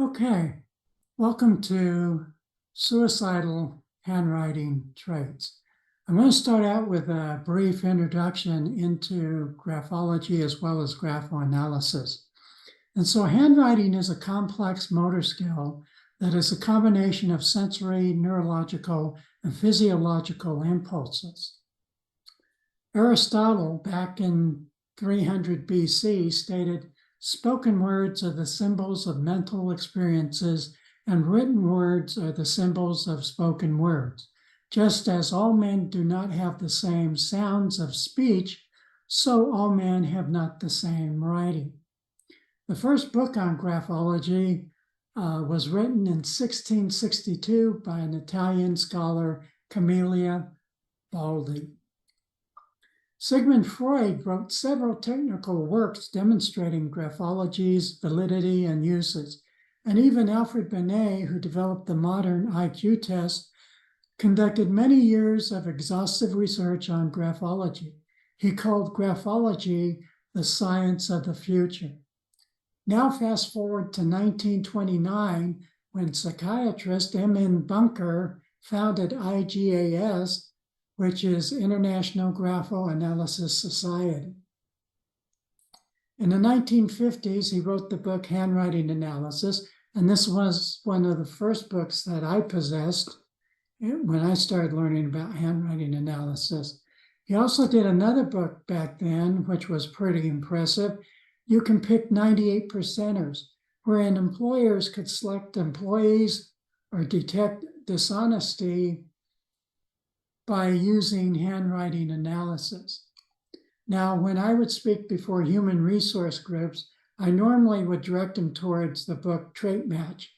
Okay, welcome to Suicidal Handwriting Traits. I'm going to start out with a brief introduction into graphology as well as graphoanalysis. And so handwriting is a complex motor skill that is a combination of sensory, neurological, and physiological impulses. Aristotle, back in 300 BC, stated, "Spoken words are the symbols of mental experiences, and written words are the symbols of spoken words. Just as all men do not have the same sounds of speech, so all men have not the same writing." The first book on graphology was written in 1662 by an Italian scholar, Camilla Baldi. Sigmund Freud wrote several technical works demonstrating graphology's validity and uses, and even Alfred Binet, who developed the modern IQ test, conducted many years of exhaustive research on graphology. He called graphology the science of the future. Now fast forward to 1929, when psychiatrist M.N. Bunker founded IGAS, which is International Graphoanalysis Society. In the 1950s, he wrote the book Handwriting Analysis, and this was one of the first books that I possessed when I started learning about handwriting analysis. He also did another book back then, which was pretty impressive. You Can Pick 98 Percenters, wherein employers could select employees or detect dishonesty by using handwriting analysis. Now, when I would speak before human resource groups, I normally would direct them towards the book Trait Match,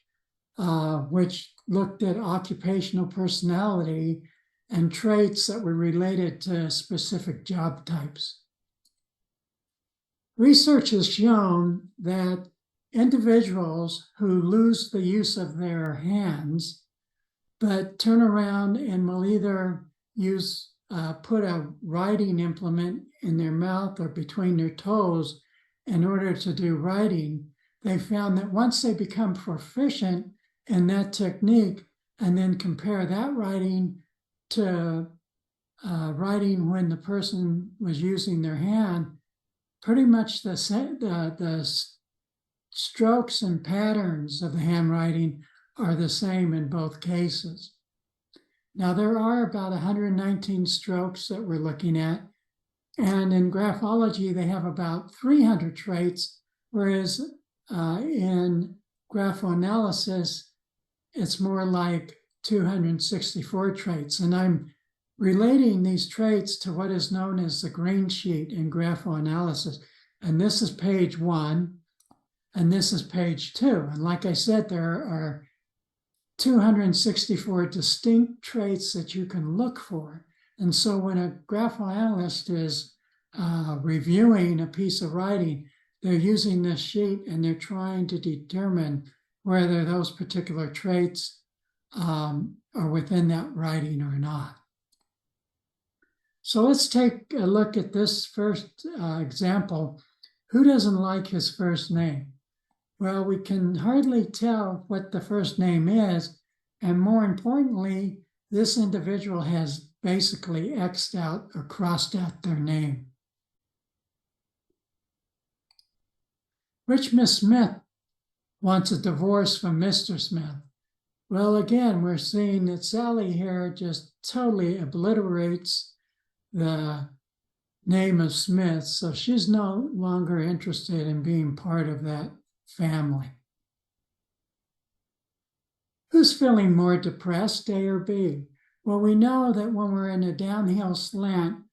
which looked at occupational personality and traits that were related to specific job types. Research has shown that individuals who lose the use of their hands, but turn around and will either put a writing implement in their mouth or between their toes in order to do writing, they found that once they become proficient in that technique and then compare that writing to writing when the person was using their hand, pretty much the strokes and patterns of the handwriting are the same in both cases. Now, there are about 119 strokes that we're looking at, and in graphology, they have about 300 traits, whereas in graphoanalysis, it's more like 264 traits. And I'm relating these traits to what is known as the green sheet in graphoanalysis. And this is page 1, and this is page 2. And like I said, there are 264 distinct traits that you can look for. And so when a graphoanalyst is reviewing a piece of writing, they're using this sheet and they're trying to determine whether those particular traits are within that writing or not. So let's take a look at this first example. Who doesn't like his first name? Well, we can hardly tell what the first name is, and more importantly, this individual has basically X'd out or crossed out their name. Rich Miss Smith wants a divorce from Mr. Smith. Well, again, we're seeing that Sally here just totally obliterates the name of Smith, so she's no longer interested in being part of that family. Who's feeling more depressed, A or B? Well, we know that when we're in a downhill slant,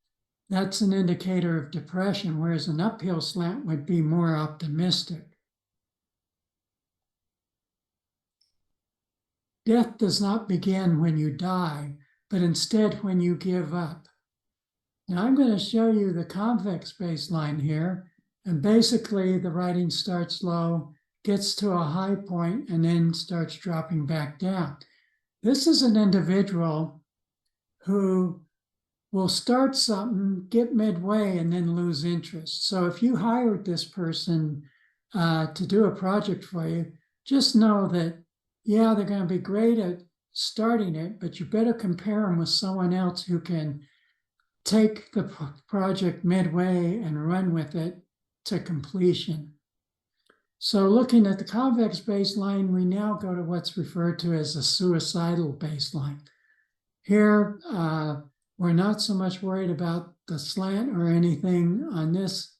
that's an indicator of depression, whereas an uphill slant would be more optimistic. Death does not begin when you die, but instead when you give up. Now I'm going to show you the convex baseline here, and basically the writing starts low, gets to a high point, and then starts dropping back down. This is an individual who will start something, get midway, and then lose interest. So if you hired this person to do a project for you, just know that, yeah, they're going to be great at starting it, but you better compare them with someone else who can take the project midway and run with it to completion. So looking at the convex baseline, we now go to what's referred to as a suicidal baseline. Here, we're not so much worried about the slant or anything on this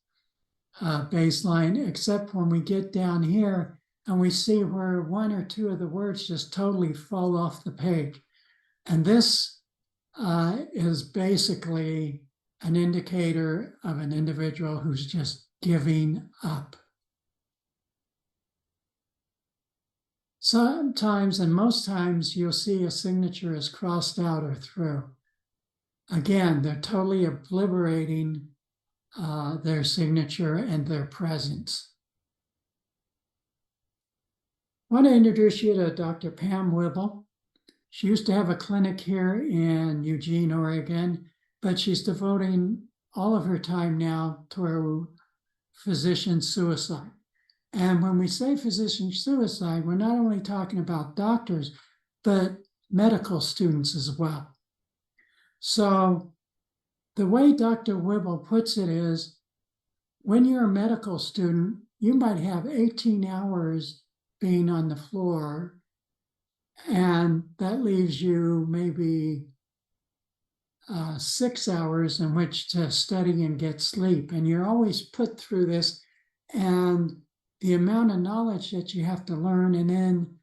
baseline, except when we get down here and we see where one or two of the words just totally fall off the page. And this is basically an indicator of an individual who's just giving up. Sometimes, and most times, you'll see a signature is crossed out or through. Again, they're totally obliterating their signature and their presence. I want to introduce you to Dr. Pam Whibble. She used to have a clinic here in Eugene, Oregon, but she's devoting all of her time now to physician suicide. And when we say physician suicide, we're not only talking about doctors, but medical students as well. So the way Dr. Whibble puts it is, when you're a medical student, you might have 18 hours being on the floor, and that leaves you maybe 6 hours in which to study and get sleep. And you're always put through this, and the amount of knowledge that you have to learn, and then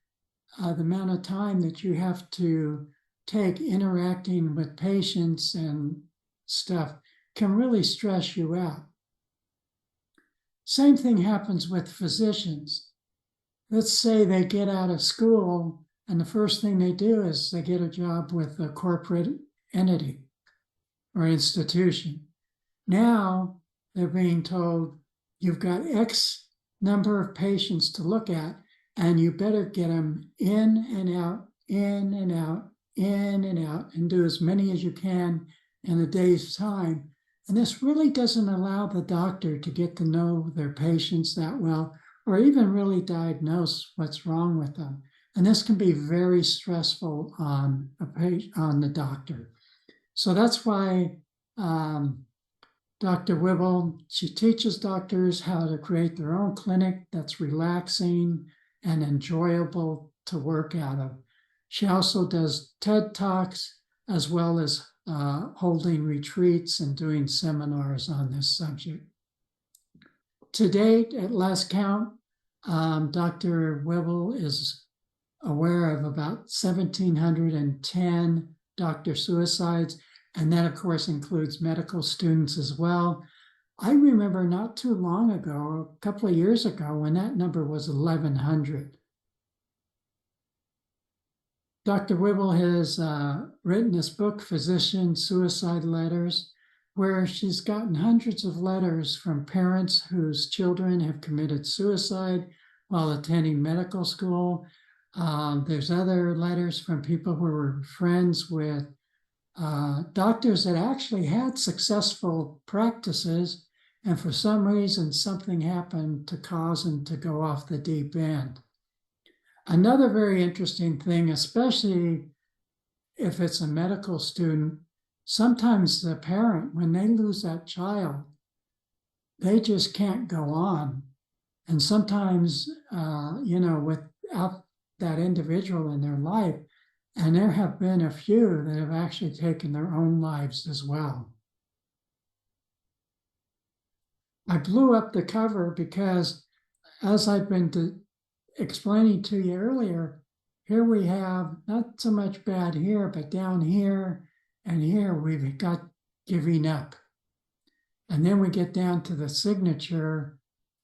the amount of time that you have to take interacting with patients and stuff can really stress you out. Same thing happens with physicians. Let's say they get out of school and the first thing they do is they get a job with a corporate entity or institution. Now they're being told, you've got X number of patients to look at, and you better get them in and out, in and out, in and out, and do as many as you can in a day's time. And this really doesn't allow the doctor to get to know their patients that well, or even really diagnose what's wrong with them. And this can be very stressful on the doctor. So that's why Dr. Whibble, she teaches doctors how to create their own clinic that's relaxing and enjoyable to work out of. She also does TED Talks, as well as holding retreats and doing seminars on this subject. To date, at last count, Dr. Whibble is aware of about 1,710 doctor suicides, and that, of course, includes medical students as well. I remember not too long ago, a couple of years ago, when that number was 1,100. Dr. Whibble has written this book, Physician Suicide Letters, where she's gotten hundreds of letters from parents whose children have committed suicide while attending medical school. There's other letters from people who were friends with doctors that actually had successful practices, and for some reason, something happened to cause them to go off the deep end. Another very interesting thing, especially if it's a medical student, sometimes the parent, when they lose that child, they just can't go on. And sometimes, without that individual in their life, and there have been a few that have actually taken their own lives as well. I blew up the cover because, as I've been explaining to you earlier, here we have not so much bad here, but down here and here we've got giving up. And then we get down to the signature,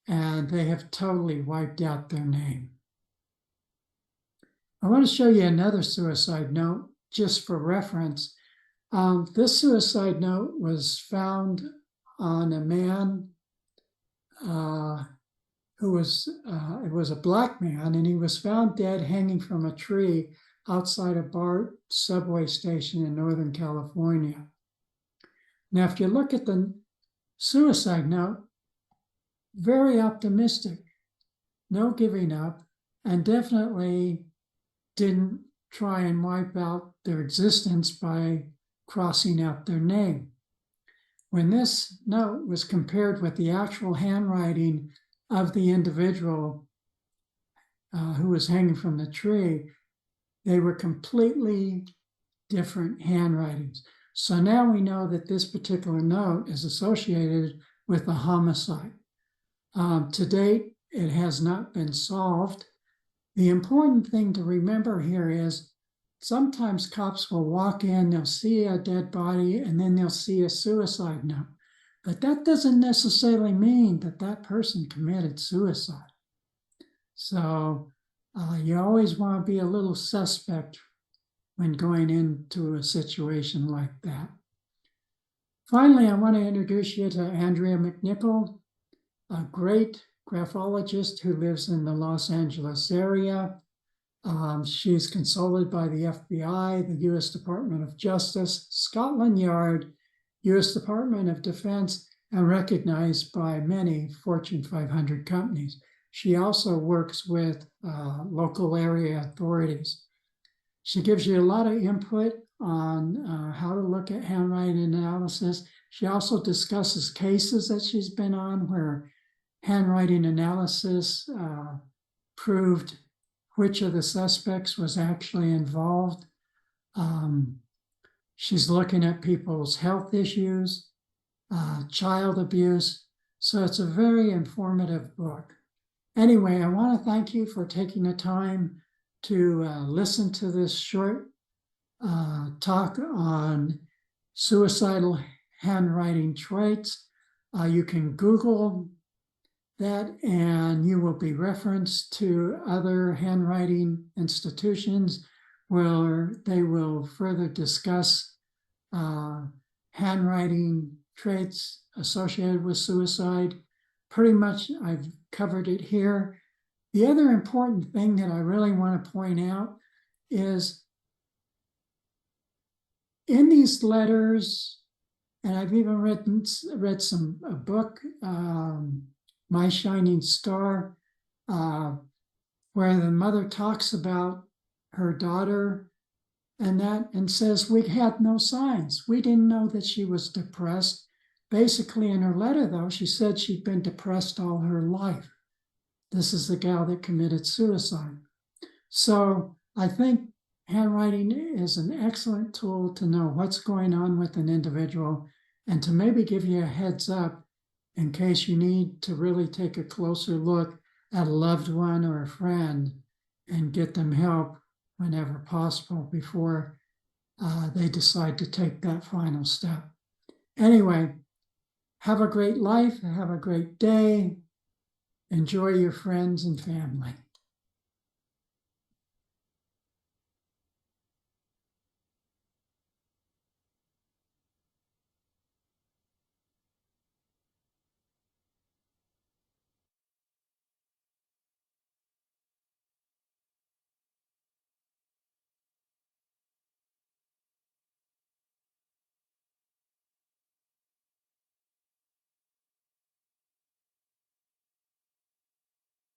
and they have totally wiped out their name. I want to show you another suicide note just for reference. This suicide note was found on a man who was, it was a black man, and he was found dead hanging from a tree outside a BART subway station in Northern California. Now, if you look at the suicide note, very optimistic, no giving up, and definitely didn't try and wipe out their existence by crossing out their name. When this note was compared with the actual handwriting of the individual who was hanging from the tree, they were completely different handwritings. So now we know that this particular note is associated with a homicide. To date, it has not been solved. The important thing to remember here is sometimes cops will walk in, they'll see a dead body, and then they'll see a suicide note. But that doesn't necessarily mean that that person committed suicide. So you always want to be a little suspect when going into a situation like that. Finally, I want to introduce you to Andrea McNichol, a great graphologist who lives in the Los Angeles area. She's consulted by the FBI, the U.S. Department of Justice, Scotland Yard, U.S. Department of Defense, and recognized by many Fortune 500 companies. She also works with local area authorities. She gives you a lot of input on how to look at handwriting analysis. She also discusses cases that she's been on where handwriting analysis proved which of the suspects was actually involved. She's looking at people's health issues, child abuse. So it's a very informative book. Anyway, I want to thank you for taking the time to listen to this short talk on suicidal handwriting traits. You can Google that and you will be referenced to other handwriting institutions where they will further discuss handwriting traits associated with suicide. Pretty much I've covered it here. The other important thing that I really want to point out is in these letters, and I've even read a book, My Shining Star, where the mother talks about her daughter and says, we had no signs. We didn't know that she was depressed. Basically, in her letter, though, she said she'd been depressed all her life. This is the gal that committed suicide. So I think handwriting is an excellent tool to know what's going on with an individual and to maybe give you a heads up in case you need to really take a closer look at a loved one or a friend and get them help whenever possible before they decide to take that final step. Anyway, have a great life, have a great day, enjoy your friends and family.